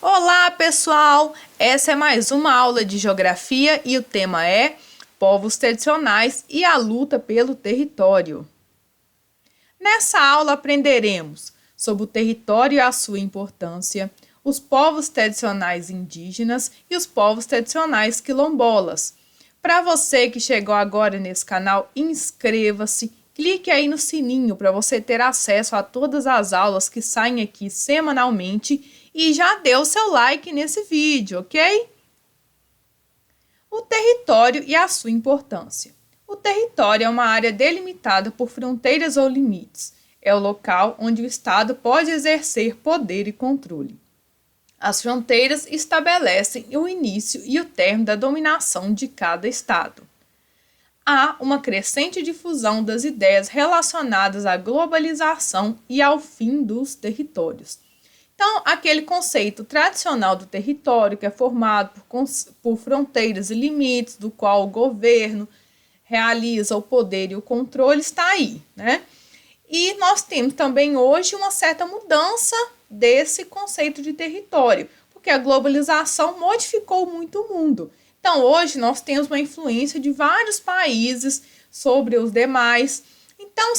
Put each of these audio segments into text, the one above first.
Olá, pessoal! Essa é mais uma aula de geografia e o tema é povos tradicionais e a luta pelo território. Nessa aula aprenderemos sobre o território e a sua importância, os povos tradicionais indígenas e os povos tradicionais quilombolas. Para você que chegou agora nesse canal, inscreva-se, clique aí no sininho para você ter acesso a todas as aulas que saem aqui semanalmente e já dê o seu like nesse vídeo, ok? O território e a sua importância. O território é uma área delimitada por fronteiras ou limites. É o local onde o Estado pode exercer poder e controle. As fronteiras estabelecem o início e o término da dominação de cada Estado. Há uma crescente difusão das ideias relacionadas à globalização e ao fim dos territórios. Então, aquele conceito tradicional do território, que é formado por fronteiras e limites, do qual o governo realiza o poder e o controle, está aí, né? E nós temos também hoje uma certa mudança desse conceito de território, porque a globalização modificou muito o mundo. Então, hoje nós temos uma influência de vários países sobre os demais. Então,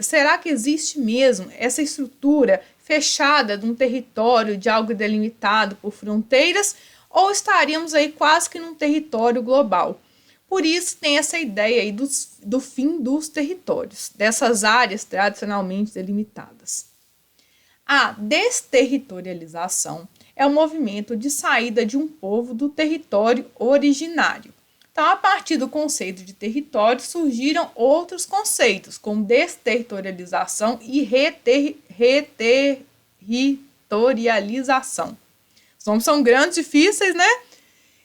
será que existe mesmo essa estrutura fechada de um território, de algo delimitado por fronteiras, ou estaríamos aí quase que num território global? Por isso tem essa ideia aí do fim dos territórios, dessas áreas tradicionalmente delimitadas. A desterritorialização é o movimento de saída de um povo do território originário. Então, a partir do conceito de território, surgiram outros conceitos, como desterritorialização e reterritorialização. Os nomes são grandes, difíceis, né?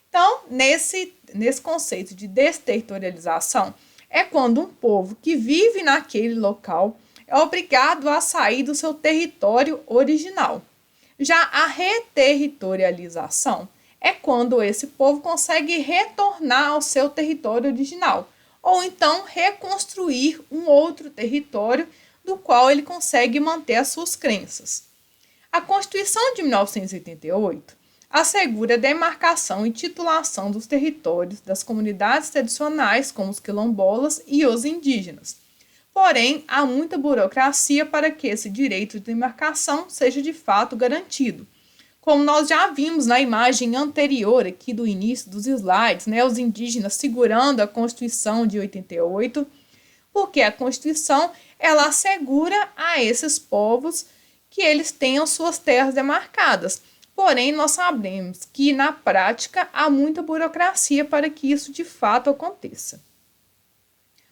Então, nesse conceito de desterritorialização, é quando um povo que vive naquele local é obrigado a sair do seu território original. Já a reterritorialização é quando esse povo consegue retornar ao seu território original, ou então reconstruir um outro território do qual ele consegue manter as suas crenças. A Constituição de 1988 assegura a demarcação e titulação dos territórios das comunidades tradicionais, como os quilombolas e os indígenas. Porém, há muita burocracia para que esse direito de demarcação seja de fato garantido. Como nós já vimos na imagem anterior aqui do início dos slides, né, os indígenas segurando a Constituição de 88, porque a Constituição ela assegura a esses povos que eles tenham suas terras demarcadas. Porém, nós sabemos que na prática há muita burocracia para que isso de fato aconteça.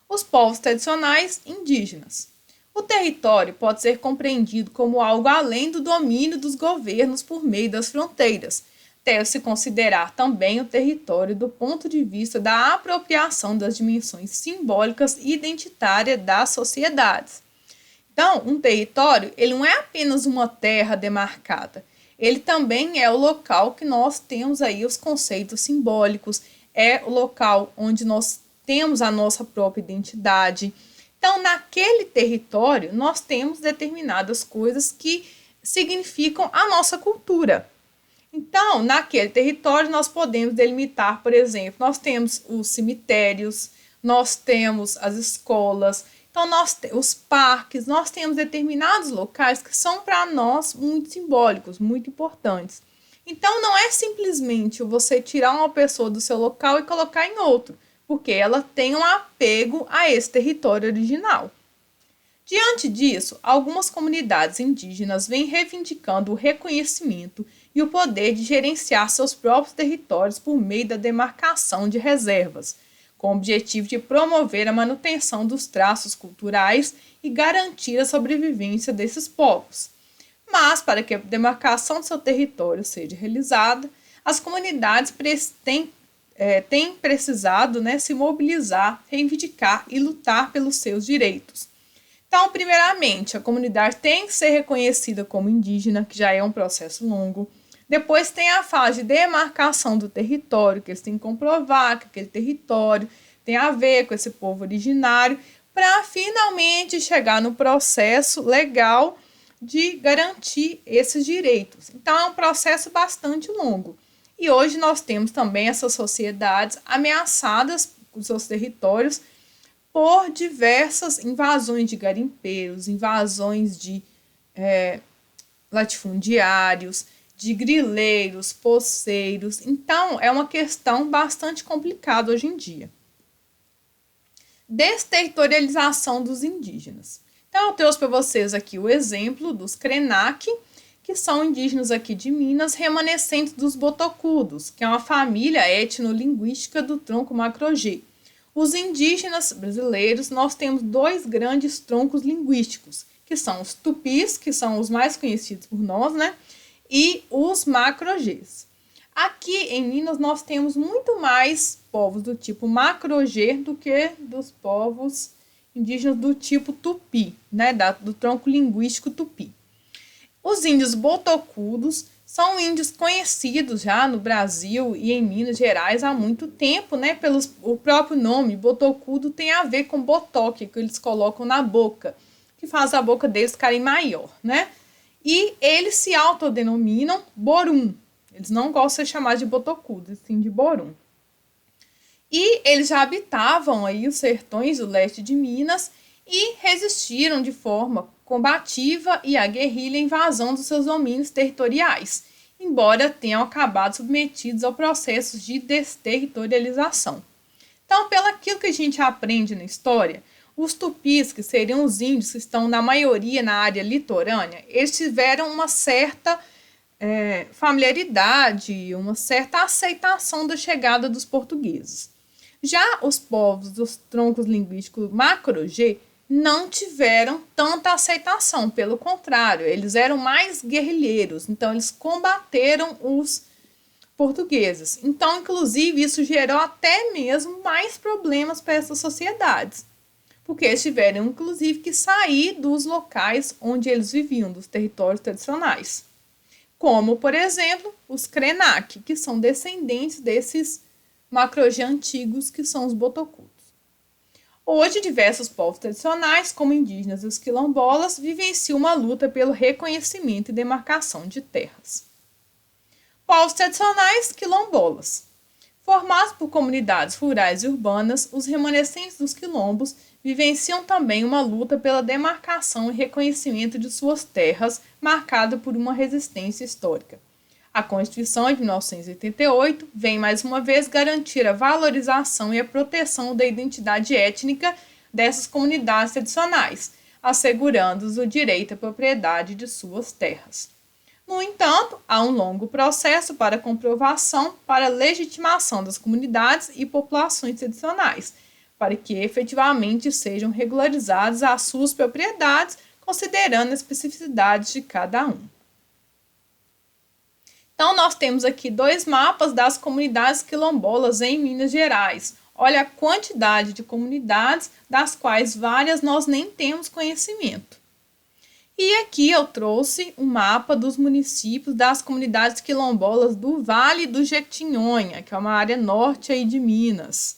Os povos tradicionais indígenas. O território pode ser compreendido como algo além do domínio dos governos por meio das fronteiras. Deve-se considerar também o território do ponto de vista da apropriação das dimensões simbólicas e identitárias das sociedades. Então, um território ele não é apenas uma terra demarcada, ele também é o local que nós temos aí os conceitos simbólicos, é o local onde nós temos a nossa própria identidade. Então, naquele território, nós temos determinadas coisas que significam a nossa cultura. Então, naquele território, nós podemos delimitar, por exemplo, nós temos os cemitérios, nós temos as escolas, então os parques, nós temos determinados locais que são para nós muito simbólicos, muito importantes. Então, não é simplesmente você tirar uma pessoa do seu local e colocar em outro, porque ela tem um apego a esse território original. Diante disso, algumas comunidades indígenas vêm reivindicando o reconhecimento e o poder de gerenciar seus próprios territórios por meio da demarcação de reservas, com o objetivo de promover a manutenção dos traços culturais e garantir a sobrevivência desses povos. Mas, para que a demarcação do seu território seja realizada, as comunidades têm precisado se mobilizar, reivindicar e lutar pelos seus direitos. Então, primeiramente, a comunidade tem que ser reconhecida como indígena, que já é um processo longo. Depois tem a fase de demarcação do território, que eles têm que comprovar que aquele território tem a ver com esse povo originário, para finalmente chegar no processo legal de garantir esses direitos. Então, é um processo bastante longo. E hoje nós temos também essas sociedades ameaçadas com seus territórios por diversas invasões de garimpeiros, invasões de latifundiários, de grileiros, poceiros. Então, é uma questão bastante complicada hoje em dia. Desterritorialização dos indígenas. Então, eu trouxe para vocês aqui o exemplo dos Krenak, que são indígenas aqui de Minas, remanescentes dos botocudos, que é uma família etnolinguística do tronco Macro-G. Os indígenas brasileiros, nós temos dois grandes troncos linguísticos, que são os tupis, que são os mais conhecidos por nós, né? E os Macro-Gs. Aqui em Minas nós temos muito mais povos do tipo Macro-G do que dos povos indígenas do tipo tupi, né? Do tronco linguístico tupi. Os índios botocudos são índios conhecidos já no Brasil e em Minas Gerais há muito tempo, né? O próprio nome, botocudo, tem a ver com botoque, que eles colocam na boca, que faz a boca deles ficarem maior, né? E eles se autodenominam Borum. Eles não gostam de ser chamados de botocudo, sim de Borum. E eles já habitavam aí os sertões do leste de Minas e resistiram de forma combativa e aguerrida à invasão dos seus domínios territoriais, embora tenham acabado submetidos ao processo de desterritorialização. Então, pelo aquilo que a gente aprende na história, os tupis, que seriam os índios que estão na maioria na área litorânea, eles tiveram uma certa familiaridade, uma certa aceitação da chegada dos portugueses. Já os povos dos troncos linguísticos Macro-G não tiveram tanta aceitação, pelo contrário, eles eram mais guerrilheiros, então eles combateram os portugueses. Então, inclusive, isso gerou até mesmo mais problemas para essas sociedades, porque eles tiveram, inclusive, que sair dos locais onde eles viviam, dos territórios tradicionais. Como, por exemplo, os Krenak, que são descendentes desses Macro-G antigos, que são os botocudos. Hoje, diversos povos tradicionais, como indígenas e os quilombolas, vivenciam uma luta pelo reconhecimento e demarcação de terras. Povos tradicionais quilombolas. Formados por comunidades rurais e urbanas, os remanescentes dos quilombos vivenciam também uma luta pela demarcação e reconhecimento de suas terras, marcada por uma resistência histórica. A Constituição de 1988 vem mais uma vez garantir a valorização e a proteção da identidade étnica dessas comunidades tradicionais, assegurando-lhes o direito à propriedade de suas terras. No entanto, há um longo processo para comprovação para a legitimação das comunidades e populações tradicionais, para que efetivamente sejam regularizadas as suas propriedades, considerando as especificidades de cada um. Então, nós temos aqui dois mapas das comunidades quilombolas em Minas Gerais. Olha a quantidade de comunidades, das quais várias nós nem temos conhecimento. E aqui eu trouxe um mapa dos municípios das comunidades quilombolas do Vale do Jequitinhonha, que é uma área norte aí de Minas.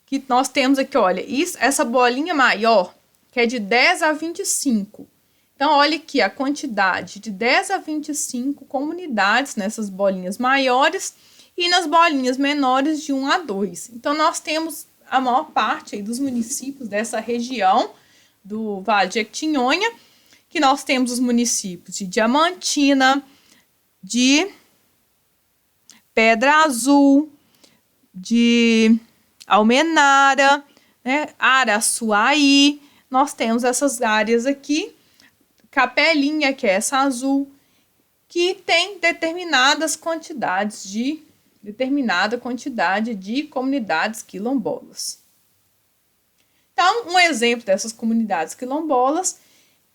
Que nós temos aqui, olha, essa bolinha maior, que é de 10 a 25. Então, olha aqui a quantidade de 10 a 25 comunidades nessas bolinhas maiores e nas bolinhas menores de 1 a 2. Então, nós temos a maior parte aí dos municípios dessa região do Vale de Jequitinhonha, que nós temos os municípios de Diamantina, de Pedra Azul, de Almenara, né, Araçuaí. Nós temos essas áreas aqui. Capelinha, que é essa azul, que tem determinada quantidade de comunidades quilombolas. Então, um exemplo dessas comunidades quilombolas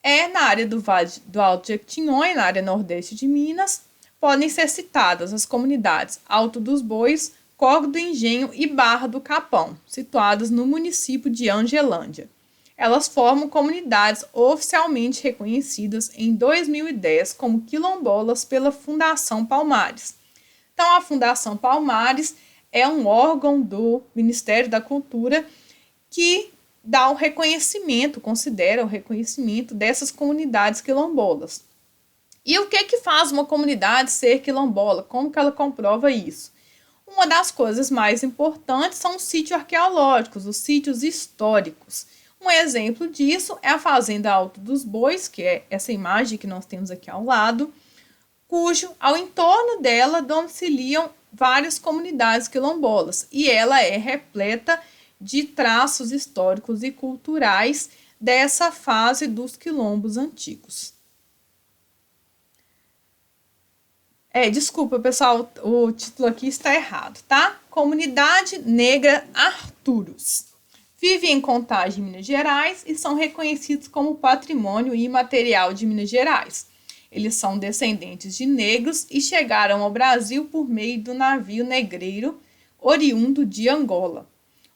é na área do Vale do Alto Jequitinhonha, na área nordeste de Minas. Podem ser citadas as comunidades Alto dos Bois, Córrego do Engenho e Barra do Capão, situadas no município de Angelândia. Elas formam comunidades oficialmente reconhecidas em 2010 como quilombolas pela Fundação Palmares. Então, a Fundação Palmares é um órgão do Ministério da Cultura que dá o reconhecimento, considera o reconhecimento dessas comunidades quilombolas. E o que faz uma comunidade ser quilombola? Como que ela comprova isso? Uma das coisas mais importantes são os sítios arqueológicos, os sítios históricos. Um exemplo disso é a Fazenda Alto dos Bois, que é essa imagem que nós temos aqui ao lado, cujo ao entorno dela domiciliam várias comunidades quilombolas, e ela é repleta de traços históricos e culturais dessa fase dos quilombos antigos. Desculpa, pessoal, o título aqui está errado, tá? Comunidade Negra Arturos. Vivem em Contagem, Minas Gerais, e são reconhecidos como patrimônio imaterial de Minas Gerais. Eles são descendentes de negros e chegaram ao Brasil por meio do navio negreiro oriundo de Angola.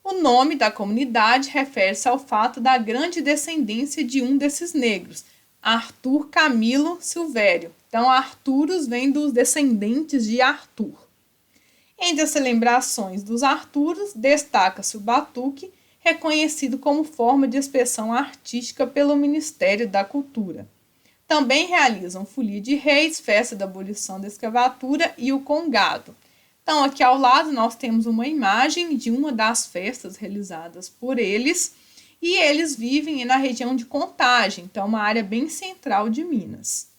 O nome da comunidade refere-se ao fato da grande descendência de um desses negros, Arthur Camilo Silvério. Então, Arturos vem dos descendentes de Arthur. Entre as celebrações dos Arturos, destaca-se o batuque, reconhecido como forma de expressão artística pelo Ministério da Cultura. Também realizam folia de reis, festa da abolição da escravatura e o congado. Então, aqui ao lado nós temos uma imagem de uma das festas realizadas por eles, e eles vivem na região de Contagem, então uma área bem central de Minas.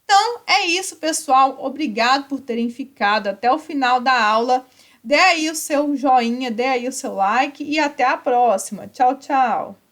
Então, é isso, pessoal. Obrigado por terem ficado até o final da aula. Dê aí o seu joinha, dê aí o seu like e até a próxima. Tchau, tchau!